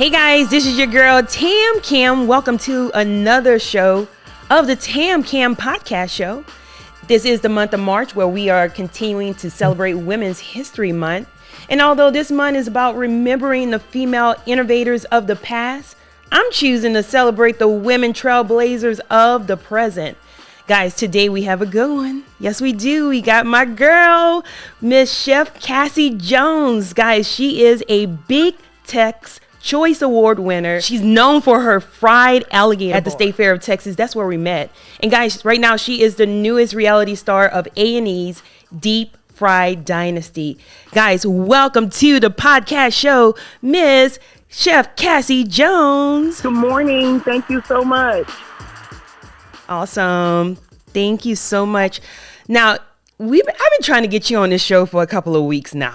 Hey guys, this is your girl TamCam. Welcome to another show of the TamCam Podcast Show. This is the month of March where we are continuing to celebrate Women's History Month. And although this month is about remembering the female innovators of the past, I'm choosing to celebrate the women trailblazers of the present. Guys, today we have a good one. Yes, we do. We got my girl, Miss Chef Cassy Jones. Guys, she is a Big Tex Choice Award winner. She's known for her fried alligator at the State Fair of Texas. That's where we met. And guys, right now she is the newest reality star of A&E's Deep Fried Dynasty. Guys, welcome to the podcast show, Miss Chef Cassy Jones. Good morning. Thank you so much. Awesome. Thank you so much. Now, I've been trying to get you on this show for a couple of weeks now.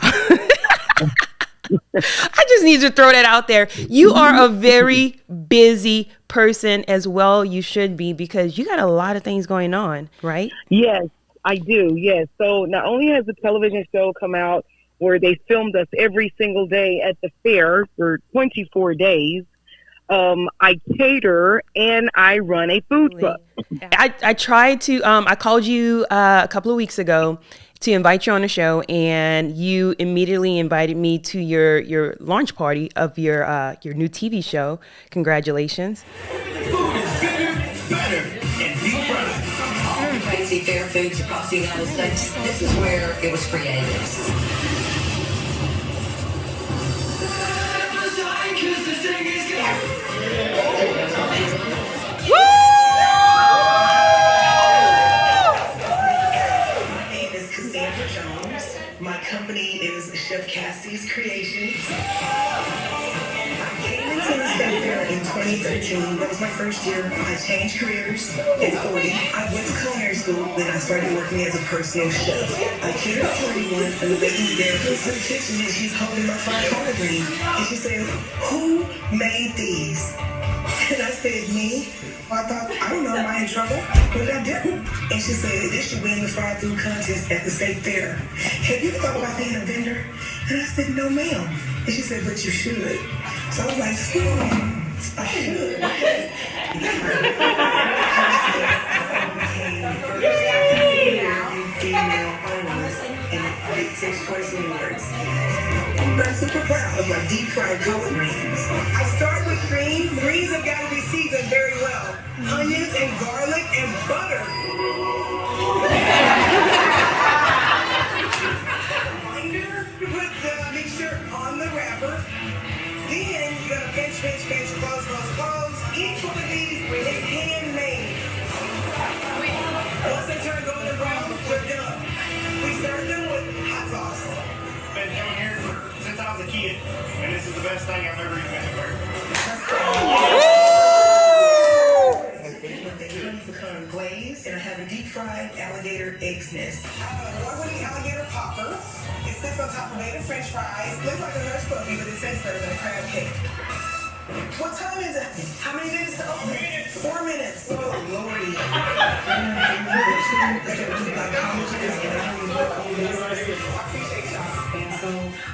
I just need to throw that out there. You are a very busy person as well. You should be, because you got a lot of things going on, right? Yes, I do. Yes. So not only has the television show come out where they filmed us every single day at the fair for 24 days, I cater and I run a food truck. I tried to, I called you a couple of weeks ago to invite you on the show, and you immediately invited me to your launch party of your new TV show. Congratulations. The food is bigger, better, and deep fried. Crazy fair foods across the United States. This is where it was created. My company is Chef Cassy's Creations. I came into the State Fair in 2013. That was my first year. I changed careers at 40. I went to culinary school, then I started working as a personal chef. I catered at 41, and the lady there goes to the kitchen, and she's holding my fried collard greens. And she says, "Who made these?" And I said, "Me." I thought, I don't know, am I in trouble? But I didn't. And she said, "This should win the fried food contest at the State Fair. Have you thought about being a vendor?" And I said, "No, ma'am." And she said, "But you should." So I was like, I should. Okay. Female finalist in Big Tex Choice Awards. I'm super proud of my deep fried collard greens. I start with greens. Greens have got to be seasoned very well. Onions and garlic and butter. Put the mixture on the wrapper. Then you're going to pinch, close. Each one of these is handmade. Once they turn golden brown, we're done. We serve them with hot sauce. Been coming here since I was a kid, and this is the best thing I've ever eaten anywhere. They become glazed, and I have a deep fried alligator eggs nest. Award-winning alligator popper. It sits on top of native French fries. Looks like a hush puppy, but it tastes better than a crab cake. What time is it? How many minutes to open? 4 minutes. Oh, Lordy. And so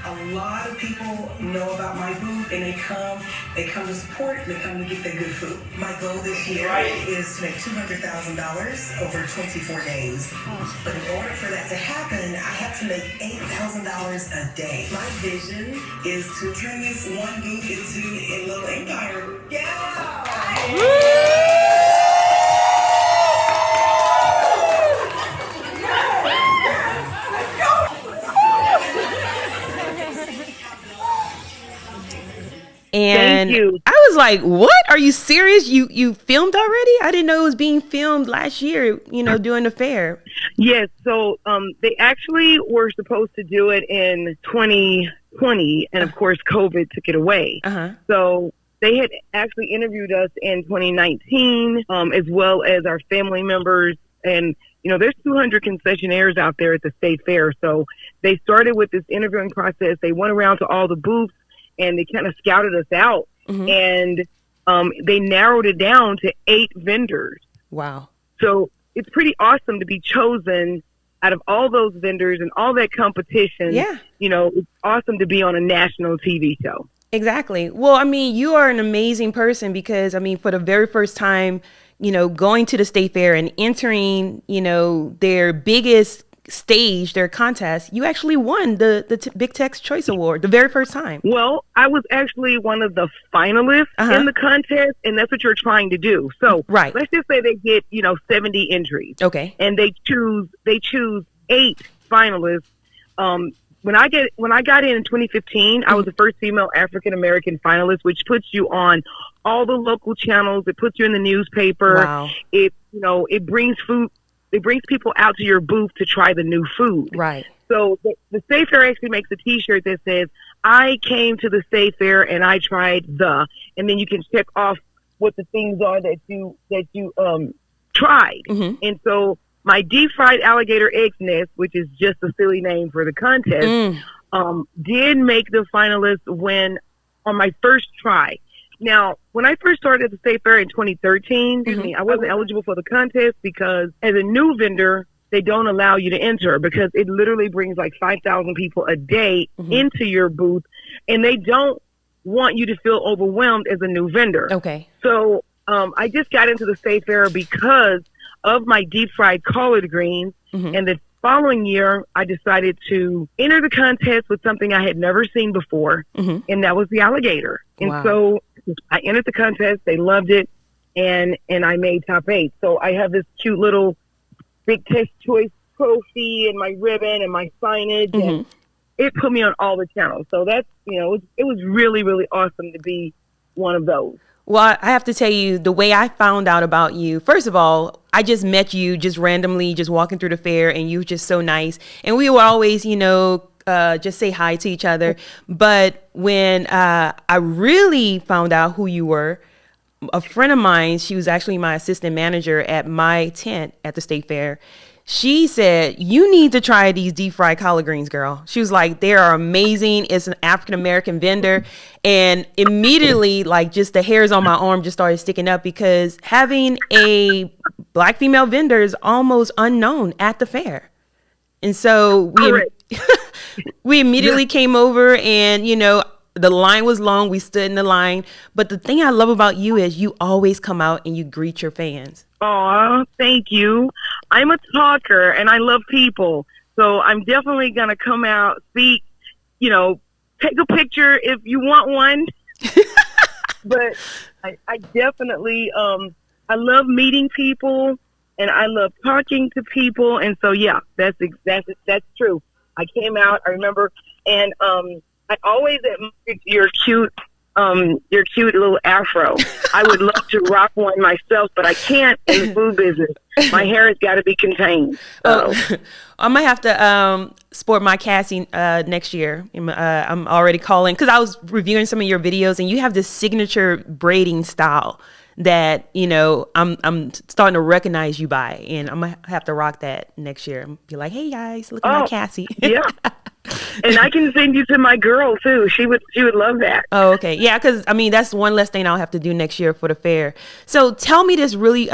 a lot of people know about my booth, and they come to support, they come to get their good food. My goal this year is to make $200,000 over 24 days. But in order for that to happen, I have to make $8,000 a day. My vision is to turn this one booth into a little empire. Yeah! And Thank you. I was like, what? Are you serious? You filmed already? I didn't know it was being filmed last year, during the fair. Yes. So they actually were supposed to do it in 2020, and of course, COVID took it away. Uh-huh. So they had actually interviewed us in 2019, as well as our family members. And, there's 200 concessionaires out there at the State Fair. So they started with this interviewing process. They went around to all the booths, and they kind of scouted us out. Mm-hmm. And they narrowed it down to 8 vendors. Wow. So it's pretty awesome to be chosen out of all those vendors and all that competition. Yeah. It's awesome to be on a national TV show. Exactly. Well, I mean, you are an amazing person because, I mean, for the very first time, going to the state fair and entering, their biggest stage, their contest, you actually won the Big Tech's Choice Award the very first time. Well, I was actually one of the finalists in the contest, and that's what you're trying to do. So right. Let's just say they get, 70 entries. Okay. And they choose 8 finalists. When I got in 2015, I was the first female African American finalist, which puts you on all the local channels. It puts you in the newspaper. Wow. It brings food. It brings people out to your booth to try the new food. Right. So the State Fair actually makes a T-shirt that says, "I came to the State Fair and I tried the," and then you can check off what the things are that you tried. Mm-hmm. And so my deep fried alligator egg nest, which is just a silly name for the contest, did make the finalists win on my first try. Now, when I first started at the State Fair in 2013, I wasn't eligible for the contest because as a new vendor, they don't allow you to enter because it literally brings like 5,000 people a day into your booth, and they don't want you to feel overwhelmed as a new vendor. Okay. So I just got into the State Fair because of my deep fried collard greens, and the following year, I decided to enter the contest with something I had never seen before, and that was the alligator. And so I entered the contest. They loved it, and I made top 8. So I have this cute little Big Test Choice trophy and my ribbon and my signage, and it put me on all the channels. So that's, it was really, really awesome to be one of those. Well, I have to tell you, the way I found out about you, first of all, I just met you just randomly, just walking through the fair, and you were just so nice. And we would always, just say hi to each other. But when I really found out who you were, a friend of mine, she was actually my assistant manager at my tent at the State Fair. She said, "You need to try these deep fried collard greens, girl." She was like, "They are amazing. It's an African-American vendor." And immediately, like, just the hairs on my arm just started sticking up because having a Black female vendor is almost unknown at the fair. And so we immediately came over and, the line was long. We stood in the line. But the thing I love about you is you always come out and you greet your fans. Aw, thank you. I'm a talker and I love people. So I'm definitely going to come out, speak, take a picture if you want one. But I definitely, I love meeting people and I love talking to people. And so, yeah, that's true. I came out, I remember, and I always admired your cute little afro. I would love to rock one myself, but I can't in the food business. My hair has got to be contained. So. I might have to sport my Cassie next year. I'm already calling because I was reviewing some of your videos, and you have this signature braiding style that I'm starting to recognize you by, and I'm gonna have to rock that next year. Be like, "Hey guys, look at my Cassie." Yeah. And I can send you to my girl too. She would love that. Oh, okay. Yeah, because that's one less thing I'll have to do next year for the fair. So tell me this really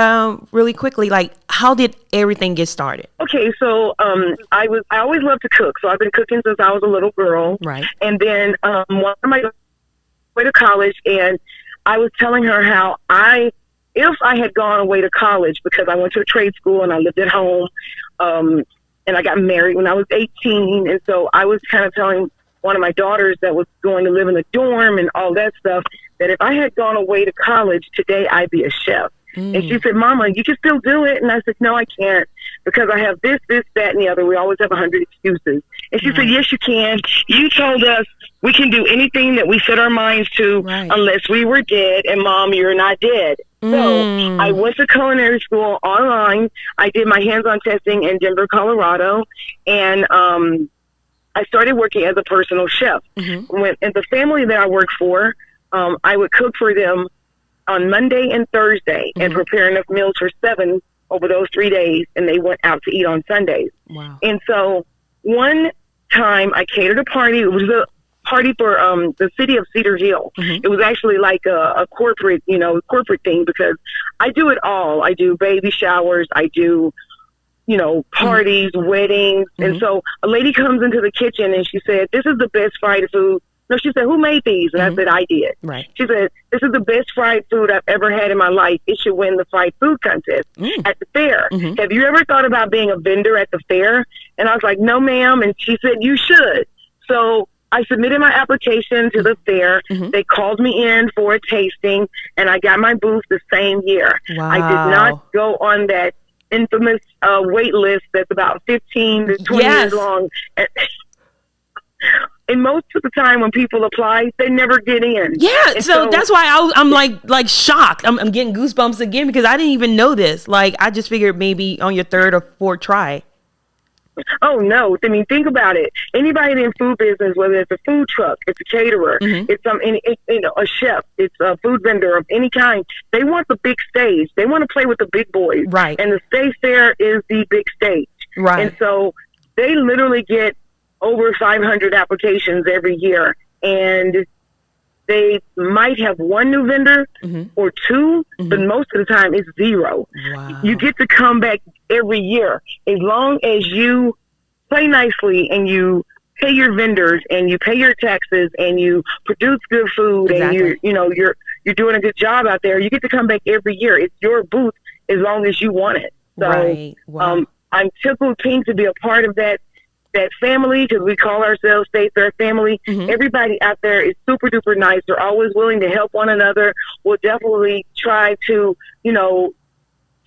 quickly. Like, how did everything get started? Okay, so I always loved to cook. So I've been cooking since I was a little girl. Right. And then one of my way to college, and I was telling her how if I had gone away to college, because I went to a trade school and I lived at home, and I got married when I was 18. And so I was kind of telling one of my daughters that was going to live in a dorm and all that stuff, that if I had gone away to college today, I'd be a chef. And she said, "Mama, you can still do it." And I said, "No, I can't, because I have this, that, and the other. We always have 100 excuses." And she said, "Yes, you can. You told us we can do anything that we set our minds to, unless we were dead. And Mom, you're not dead." So I went to culinary school online. I did my hands-on testing in Denver, Colorado. And I started working as a personal chef. And the family that I worked for, I would cook for them on Monday and Thursday and prepare enough meals for 7 over those 3 days, and they went out to eat on Sundays. Wow. And so one time I catered a party. It was a party for the city of Cedar Hill. It was actually like a corporate thing, because I do it all. I do baby showers. I do, parties, weddings. And so a lady comes into the kitchen and she said, "This is the best fried food No, she said, who made these? And I said, I did. Right. She said, this is the best fried food I've ever had in my life. It should win the fried food contest at the fair. Have you ever thought about being a vendor at the fair? And I was like, no, ma'am. And she said, you should. So I submitted my application to the fair. They called me in for a tasting, and I got my booth the same year. Wow. I did not go on that infamous wait list that's about 15 to 20 years long. And most of the time when people apply, they never get in. Yeah, so that's why I'm like shocked. I'm getting goosebumps again because I didn't even know this. Like, I just figured maybe on your third or fourth try. Oh, no. I mean, think about it. Anybody in the food business, whether it's a food truck, it's a caterer, it's a chef, it's a food vendor of any kind, they want the big stage. They want to play with the big boys. Right. And the state fair is the big stage. Right. And so they literally get over 500 applications every year. And they might have one new vendor or two, but most of the time it's zero. Wow. You get to come back every year as long as you play nicely and you pay your vendors and you pay your taxes and you produce good food and you're doing a good job out there. You get to come back every year. It's your booth as long as you want it. So right. Wow. I'm tickled pink to be a part of that family, because we call ourselves State Fair family. Everybody out there is super duper nice. They're always willing to help one another. We'll definitely try to,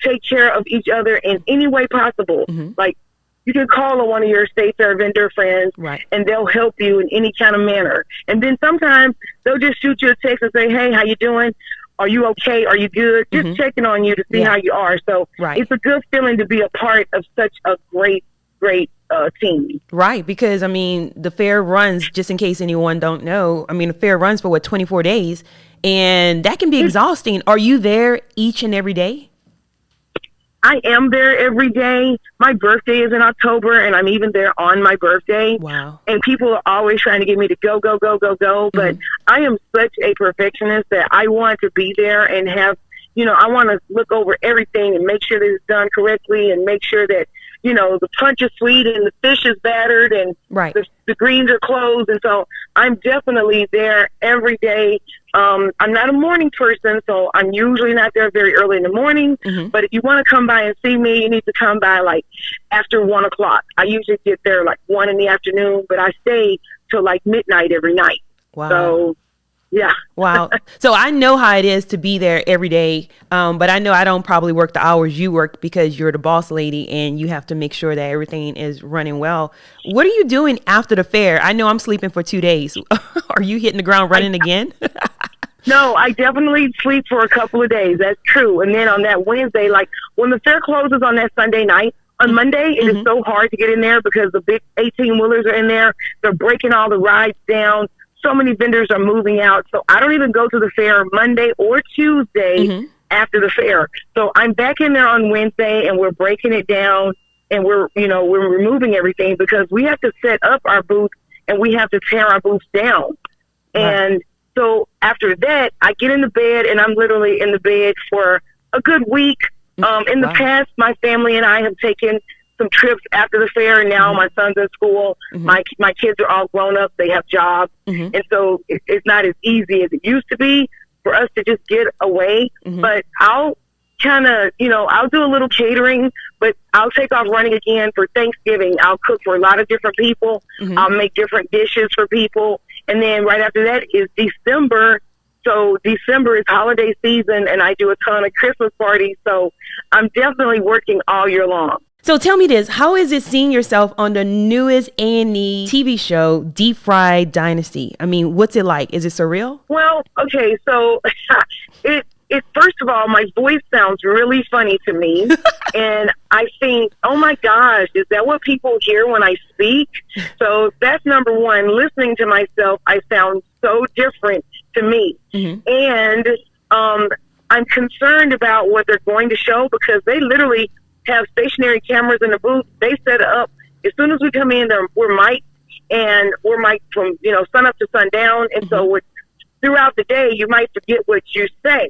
take care of each other in any way possible. Like, you can call on one of your State Fair vendor friends, and they'll help you in any kind of manner. And then sometimes they'll just shoot you a text and say, hey, how you doing? Are you okay? Are you good? Just checking on you to see how you are. So it's a good feeling to be a part of such a great team. Right, because I mean, the fair runs, just in case anyone don't know, I mean, the fair runs for 24 days, and that can be exhausting. Are you there each and every day? I am there every day. My birthday is in October, and I'm even there on my birthday. Wow. And people are always trying to get me to go. But I am such a perfectionist that I want to be there and have, I want to look over everything and make sure that it's done correctly and make sure that, the punch is sweet and the fish is battered and the greens are closed. And so I'm definitely there every day. I'm not a morning person, so I'm usually not there very early in the morning. But if you want to come by and see me, you need to come by like after 1 o'clock. I usually get there like 1 in the afternoon, but I stay till like midnight every night. Wow. So, yeah. Wow. So I know how it is to be there every day. But I know I don't probably work the hours you work because you're the boss lady and you have to make sure that everything is running well. What are you doing after the fair? I know I'm sleeping for 2 days. Are you hitting the ground running again? No, I definitely sleep for a couple of days. That's true. And then on that Wednesday, like when the fair closes on that Sunday night, on Monday, it is so hard to get in there because the big 18-wheelers are in there. They're breaking all the rides down. So many vendors are moving out. So I don't even go to the fair Monday or Tuesday after the fair. So I'm back in there on Wednesday and we're breaking it down and we're removing everything because we have to set up our booth and we have to tear our booths down. And so after that, I get in the bed and I'm literally in the bed for a good week. In the past, my family and I have taken some trips after the fair, and now my son's in school. My kids are all grown up; they have jobs, and so it's not as easy as it used to be for us to just get away. But I'll kind of, I'll do a little catering, but I'll take off running again for Thanksgiving. I'll cook for a lot of different people. I'll make different dishes for people, and then right after that is December. So December is holiday season, and I do a ton of Christmas parties. So I'm definitely working all year long. So tell me this, how is it seeing yourself on the newest A&E TV show, Deep Fried Dynasty? I mean, what's it like? Is it surreal? Well, okay, so it first of all, my voice sounds really funny to me. And I think, oh my gosh, is that what people hear when I speak? So that's number one. Listening to myself, I sound so different to me. And I'm concerned about what they're going to show because they literally have stationary cameras in the booth. They set up as soon as we come in. We're mic'd, and we're mic'd from sun up to sundown, and so throughout the day you might forget what you say.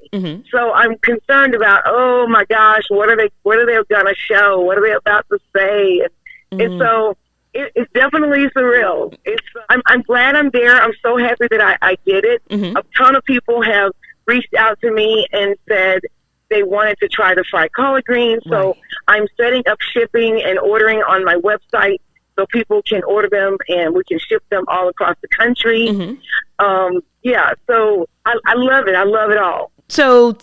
So I'm concerned about, oh my gosh, what are they gonna show? What are they about to say? And so It's definitely surreal. I'm glad I'm there. I'm so happy that I did it. Mm-hmm. A ton of people have reached out to me and said they wanted to try the fried collard greens. So Right. I'm setting up shipping and ordering on my website so people can order them and we can ship them all across the country. Mm-hmm. Yeah, so I love it. I love it all. So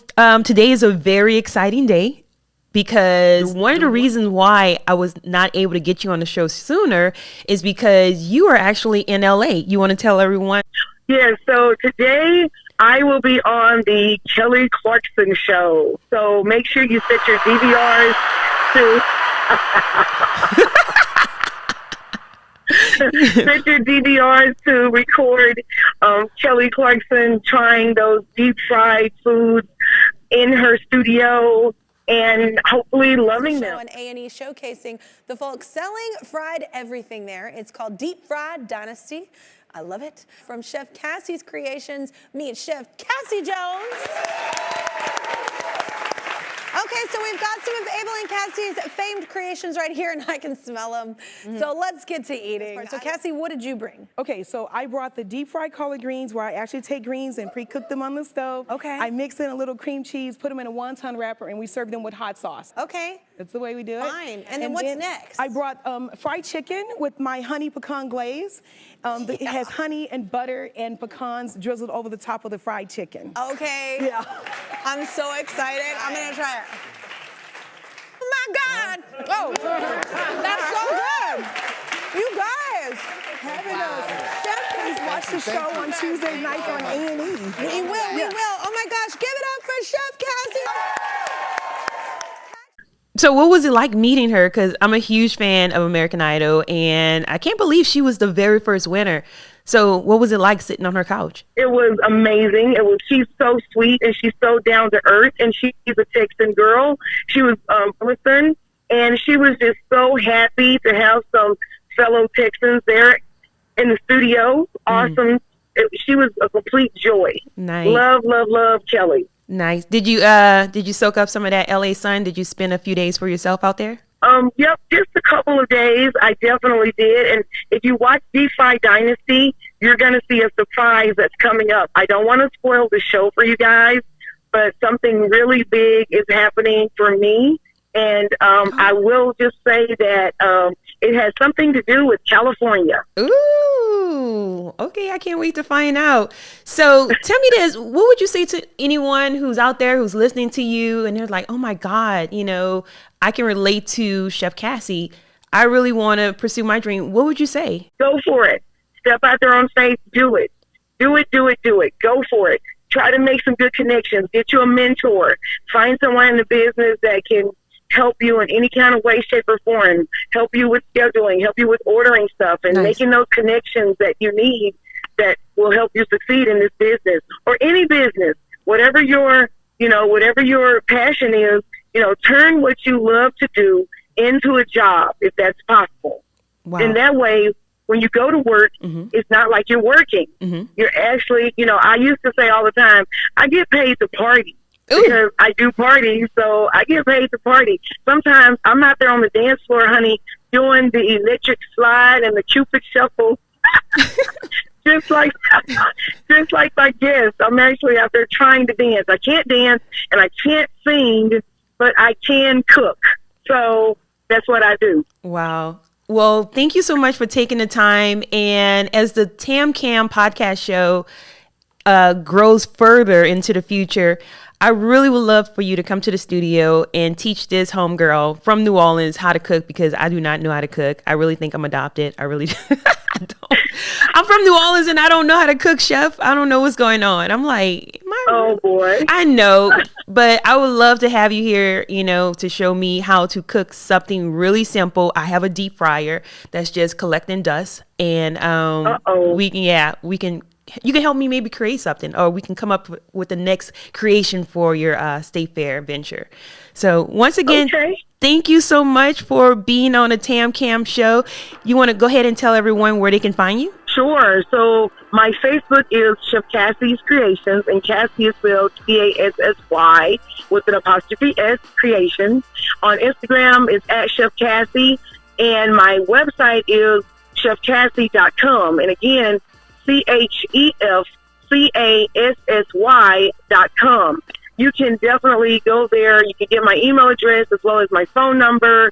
today is a very exciting day because one of the reasons why I was not able to get you on the show sooner is because you are actually in LA. You want to tell everyone? Yeah, so today I will be on the Kelly Clarkson show. So make sure you set your DVRs to set your DVRs to record Kelly Clarkson trying those deep fried foods in her studio and hopefully loving them. On A&E showcasing the folks selling fried everything there. It's called Deep Fried Dynasty. I love it. From Chef Cassy's Creations, meet Chef Cassy Jones. Okay, so we've got some of Abel and Cassie's famed creations right here, and I can smell them. So let's get to eating. So Cassy, what did you bring? Okay, so I brought the deep fried collard greens where I actually take greens and pre-cook them on the stove. Okay. I mix in a little cream cheese, put them in a wonton wrapper, and we serve them with hot sauce. Okay. That's the way we do it. Fine. And then what's next? I brought fried chicken with my honey pecan glaze. It has honey and butter and pecans drizzled over the top of the fried chicken. Okay. Yeah. I'm so excited. I'm going to try it. Oh, my God. Oh, that's so good. You guys. Having us. Chef, please watch the show on Tuesday nights on A&E. We will. Oh, my gosh. Give it up for Chef Cassy. So what was it like meeting her? Because I'm a huge fan of American Idol, and I can't believe she was the very first winner. So what was it like sitting on her couch? It was amazing. She's so sweet and she's so down to earth, and she's a Texan girl. She was listen, and she was just so happy to have some fellow Texans there in the studio. Awesome. She was a complete joy. Nice. Love Kelly. Nice. Did you soak up some of that LA sun? Did you spend a few days for yourself out there? Yep, just a couple of days. I definitely did. And if you watch Fried Dynasty, you're going to see a surprise that's coming up. I don't want to spoil the show for you guys, but something really big is happening for me. And I will just say that it has something to do with California. Ooh, okay. I can't wait to find out. So tell me this, what would you say to anyone who's out there who's listening to you and they're like, oh my God, I can relate to Chef Cassy. I really want to pursue my dream. What would you say? Go for it. Step out there on faith. Do it. Do it. Go for it. Try to make some good connections. Get you a mentor. Find someone in the business that can help you in any kind of way, shape, or form. Help you with scheduling. Help you with ordering stuff and making those connections that you need that will help you succeed in this business or any business. Whatever your passion is, turn what you love to do into a job if that's possible. Wow. And that way, when you go to work, it's not like you're working. You're actually, I used to say all the time, I get paid to party. Ooh. Because I do parties, so I get paid to party. Sometimes I'm out there on the dance floor, honey, doing the electric slide and the Cupid shuffle. just like my guests. I'm actually out there trying to dance. I can't dance and I can't sing, but I can cook. So that's what I do. Wow. Well, thank you so much for taking the time. And as the TamCam Podcast Show grows further into the future, I really would love for you to come to the studio and teach this homegirl from New Orleans how to cook, because I do not know how to cook. I really think I'm adopted. I really I don't. I'm from New Orleans and I don't know how to cook, Chef. I don't know what's going on. I'm like, oh boy. I know, but I would love to have you here, to show me how to cook something really simple. I have a deep fryer that's just collecting dust, and you can help me maybe create something, or we can come up with the next creation for your State Fair venture. So once again, thank you so much for being on the TamCam show. You want to go ahead and tell everyone where they can find you? Sure. So my Facebook is Chef Cassy's Creations, and Cassy is spelled Cassy with an apostrophe S, Creations. On Instagram, it's at Chef Cassy. And my website is chefcassy.com. And again, ChefCassy.com. You can definitely go there. You can get my email address as well as my phone number,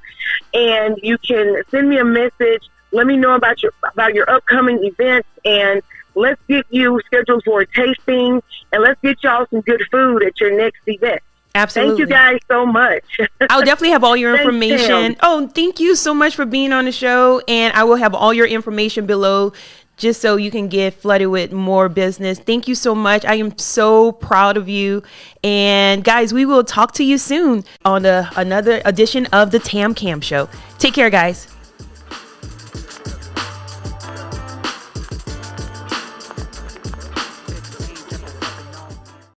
and you can send me a message. Let me know about your upcoming events, and let's get you scheduled for a tasting, and let's get y'all some good food at your next event. Absolutely. Thank you guys so much. I'll definitely have all your information. Thanks, Oh, thank you so much for being on the show. And I will have all your information below just so you can get flooded with more business. Thank you so much. I am so proud of you. And guys, we will talk to you soon on another edition of the TamCam Show. Take care, guys.